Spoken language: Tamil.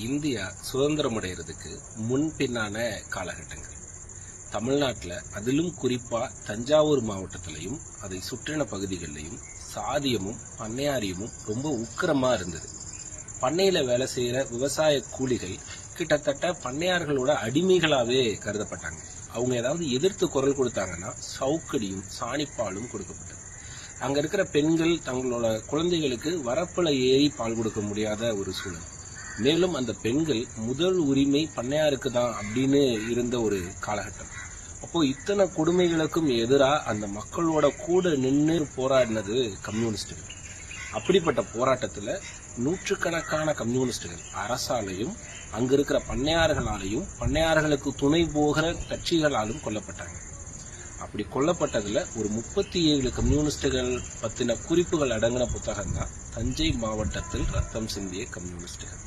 இந்தியா சுதந்திரம் அடைகிறதுக்கு முன்பின்னான காலகட்டங்கள். தமிழ்நாட்டில் அதிலும் குறிப்பா தஞ்சாவூர் மாவட்டத்திலையும் அதை சுற்றின பகுதிகளிலையும் சாதியமும் பண்ணையாரியமும் ரொம்ப உக்கிரமா இருந்தது. பண்ணையில வேலை செய்யற விவசாய கூலிகள் கிட்டத்தட்ட பண்ணையார்களோட அடிமைகளாவே கருதப்பட்டாங்க. அவங்க ஏதாவது எதிர்த்து குரல் கொடுத்தாங்கன்னா சவுக்கடியும் சாணிப்பாலும் கொடுக்கப்பட்டது. அங்க இருக்கிற பெண்கள் தங்களோட குழந்தைகளுக்கு வரப்புல ஏறி பால் கொடுக்க முடியாத ஒரு சூழல். மேலும் அந்த பெண்கள் முதல் உரிமை பண்ணையாருக்கு தான் அப்படின்னு இருந்த ஒரு காலகட்டம். அப்போ இத்தனை கொடுமைகளுக்கும் எதிராக அந்த மக்களோட கூட நின்று போராடினது கம்யூனிஸ்டுகள். அப்படிப்பட்ட போராட்டத்துல நூற்றுக்கணக்கான கம்யூனிஸ்டுகள் அரசாலையும் அங்க இருக்கிற பண்ணையார்களாலையும் பண்ணையார்களுக்கு துணை போகிற கட்சிகளாலும் கொல்லப்பட்டாங்க. அப்படி கொல்லப்பட்டதுல ஒரு 37 கம்யூனிஸ்டுகள் பத்தின குறிப்புகள் அடங்கின புத்தகம் தான் தஞ்சை மாவட்டத்தில் ரத்தம் சிந்திய கம்யூனிஸ்டுகள்.